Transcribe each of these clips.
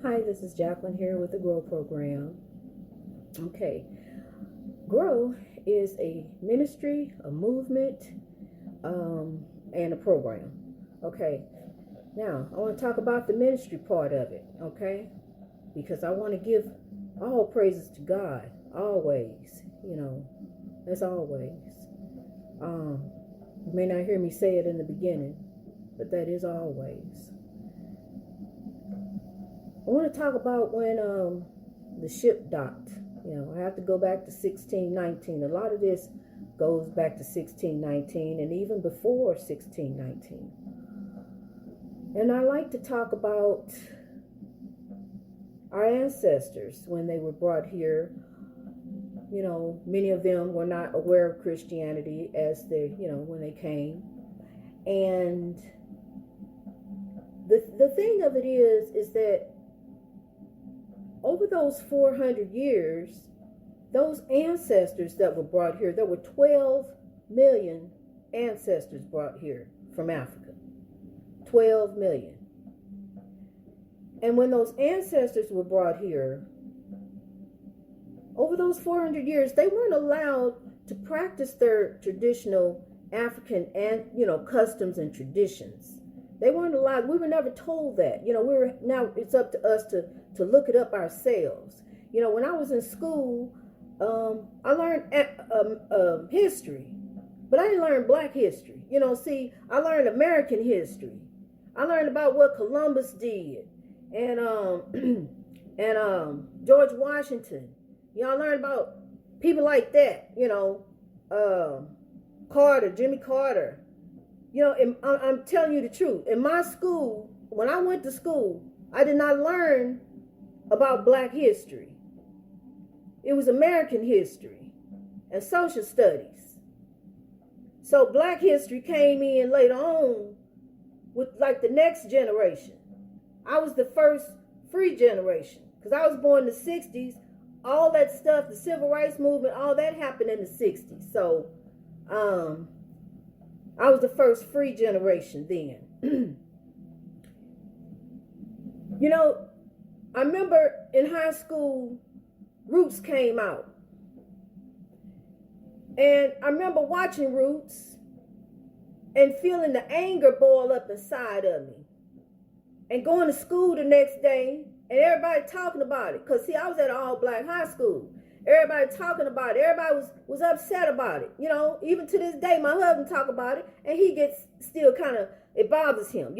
Hi, this is Jacqueline here with the GROW program. Okay, GROW is a ministry, a movement, and a program. Okay, now I want to talk about the ministry part of it, okay? Because I want to give all praises to God, always, as always. You may not hear me say it in the beginning, but that is always. I want to talk about when the ship docked. I have to go back to 1619. A lot of this goes back to 1619 and even before 1619. And I like to talk about our ancestors when they were brought here. Many of them were not aware of Christianity as when they came. And the thing of it is that over those 400 years, those ancestors that were brought here, there were 12 million ancestors brought here from Africa. 12 million. And when those ancestors were brought here, over those 400 years, they weren't allowed to practice their traditional African and customs and traditions. They weren't allowed. We were never told that. Now it's up to us to look it up ourselves. When I was in school, I learned history, but I didn't learn Black history. I learned American history. I learned about what Columbus did, and George Washington. I learned about people like that. Carter, Jimmy Carter. I'm telling you the truth. In my school, when I went to school, I did not learn about Black history. It was American history and social studies. So Black history came in later on with the next generation. I was the first free generation because I was born in the 60s. All that stuff, the civil rights movement, all that happened in the 60s. So, I was the first free generation then. I remember in high school, Roots came out. And I remember watching Roots and feeling the anger boil up inside of me. And going to school the next day and everybody talking about it. Because, I was at an all-Black high school. Everybody talking about it. Everybody was upset about it. Even to this day, my husband talk about it, and he gets still kind of, it bothers him.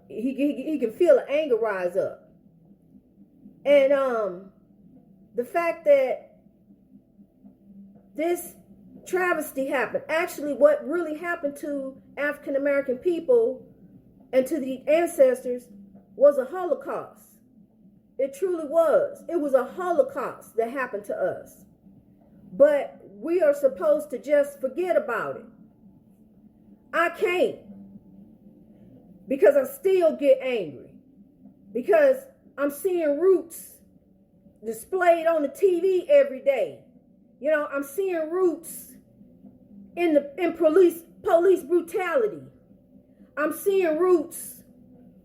He can feel the anger rise up. And the fact that this travesty happened, actually what really happened to African American people and to the ancestors was a Holocaust. It truly was. It was a Holocaust that happened to us. But we are supposed to just forget about it. I can't. Because I still get angry. Because I'm seeing Roots displayed on the TV every day. I'm seeing Roots in police brutality. I'm seeing Roots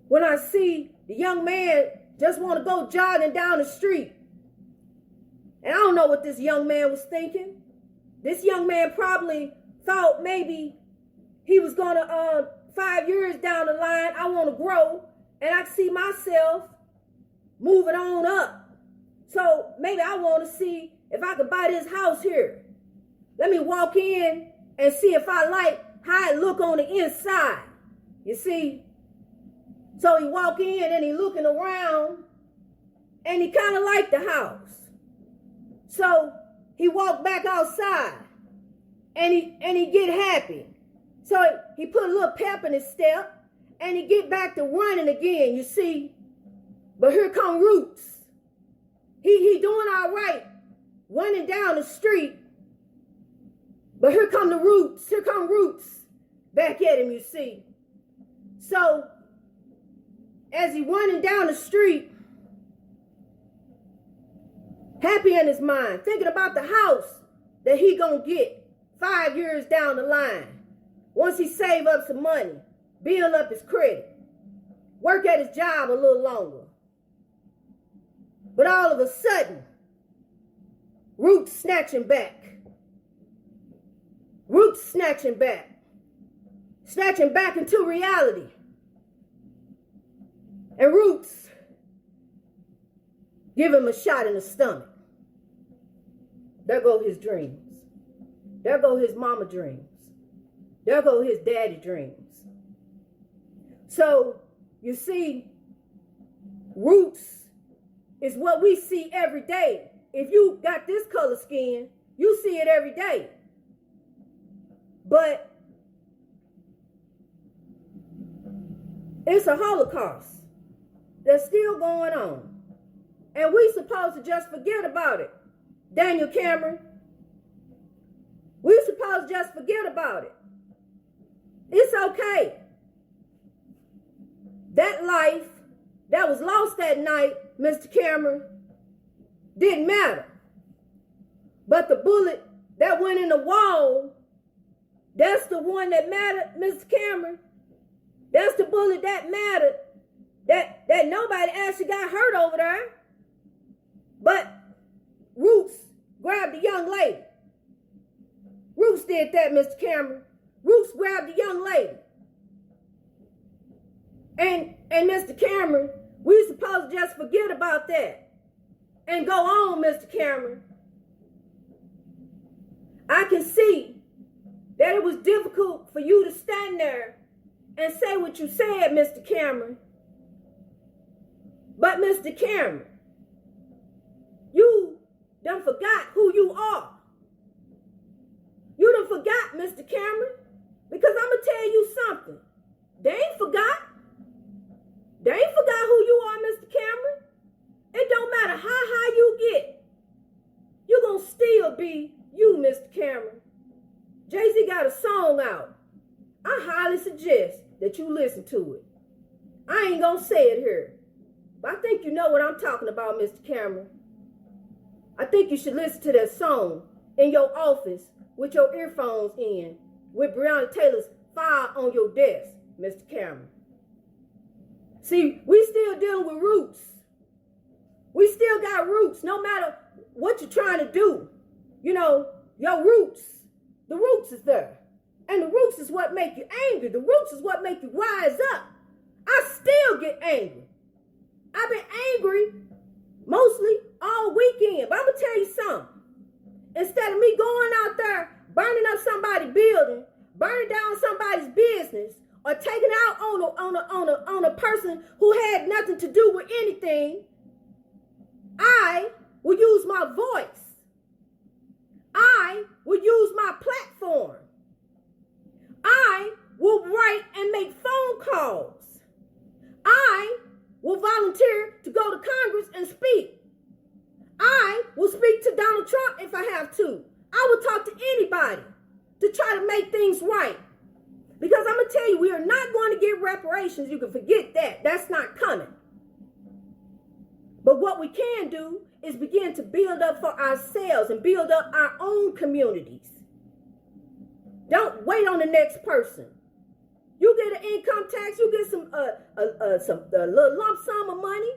when I see the young man just want to go jogging down the street. And I don't know what this young man was thinking. This young man probably thought maybe he was going to, 5 years down the line, I want to grow. And I see myself moving on up. So maybe I want to see if I could buy this house here. Let me walk in and see if I like how it look on the inside. You see? So he walk in and he looking around and he kind of liked the house. So he walked back outside and he get happy. So he put a little pep in his step and he get back to running again, you see. But here come Roots. He doing all right, running down the street. But here come the Roots. Here come Roots back at him, you see. So as he running down the street, happy in his mind, thinking about the house that he gonna get 5 years down the line. Once he save up some money, build up his credit, work at his job a little longer. But all of a sudden, Roots snatching back. Roots snatching back. Snatching back into reality. And Roots give him a shot in the stomach. There go his dreams. There go his mama dreams. There go his daddy dreams. So, you see, Roots is what we see every day. If you got this color skin, you see it every day. But it's a Holocaust that's still going on. And we supposed to just forget about it. Daniel Cameron, we supposed to just forget about it. It's okay. That life that was lost that night, Mr. Cameron, didn't matter. But the bullet that went in the wall, that's the one that mattered, Mr. Cameron. That's the bullet that mattered. That nobody actually got hurt over there. But Roots grabbed the young lady. Roots did that, Mr. Cameron. Roots grabbed the young lady. And Mr. Cameron, we supposed to just forget about that and go on, Mr. Cameron. I can see that it was difficult for you to stand there and say what you said, Mr. Cameron. But Mr. Cameron, you done forgot who you are. You done forgot, Mr. Cameron, because I'm going to tell you something. They ain't forgot. They ain't forgot who you are, Mr. Cameron. It don't matter how high you get. You're going to still be you, Mr. Cameron. Jay-Z got a song out. I highly suggest that you listen to it. I ain't going to say it here. But I think you know what I'm talking about, Mr. Cameron. I think you should listen to that song in your office with your earphones in, with Breonna Taylor's file on your desk, Mr. Cameron. See, we still dealing with roots. We still got roots, no matter what you're trying to do. You know, your roots, the roots is there. And the roots is what make you angry. The roots is what make you rise up. I still get angry. I've been angry mostly all weekend. But I'm going to tell you something. Instead of me going out there, burning up somebody's building, burning down somebody's business, or taking out on a person who had nothing to do with anything, I will use my voice. I will use my platform. I will write and make phone calls. I will volunteer to go to Congress and speak. I will speak to Donald Trump if I have to. I will talk to anybody to try to make things right. Because I'm going to tell you, we are not going to get reparations. You can forget that. That's not coming. But what we can do is begin to build up for ourselves and build up our own communities. Don't wait on the next person. You get an income tax, you get some little lump sum of money.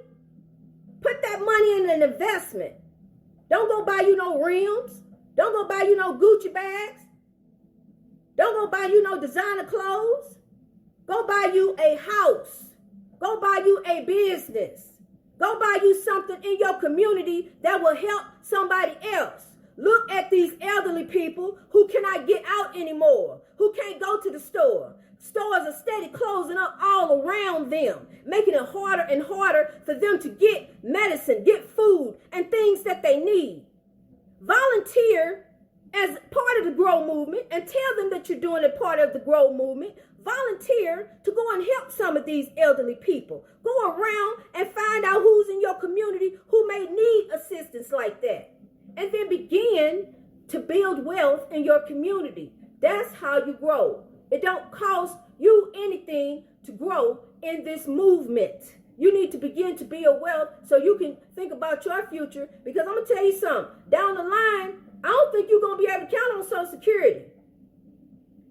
Put that money in an investment. Don't go buy you no rims. Don't go buy you no Gucci bags. Don't go buy you no designer clothes. Go buy you a house. Go buy you a business. Go buy you something in your community that will help somebody else. Look at these elderly people who cannot get out anymore, who can't go to the store. Stores are steady closing up all around them, making it harder and harder for them to get medicine, get food, and things that they need. Volunteer as part of the GROW movement and tell them that you're doing a part of the GROW movement. Volunteer to go and help some of these elderly people. Go around and find out who's in your community who may need assistance like that. And then begin to build wealth in your community. That's how you grow. It don't cost you anything to grow in this movement. You need to begin to build wealth so you can think about your future. Because I'm going to tell you something. Down the line, I don't think you're going to be able to count on Social Security.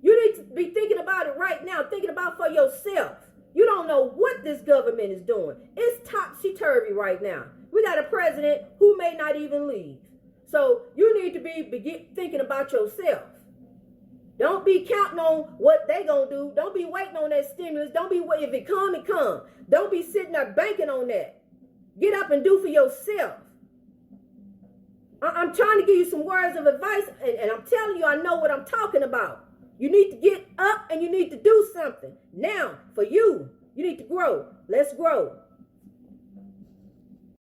You need to be thinking about it right now, thinking about for yourself. You don't know what this government is doing. It's topsy-turvy right now. We got a president who may not even leave. So you need to begin thinking about yourself. Don't be counting on what they gonna do. Don't be waiting on that stimulus. Don't be waiting. If it come, it come. Don't be sitting there banking on that. Get up and do for yourself. I'm trying to give you some words of advice, and I'm telling you, I know what I'm talking about. You need to get up and you need to do something. Now, for you, you need to grow. Let's grow.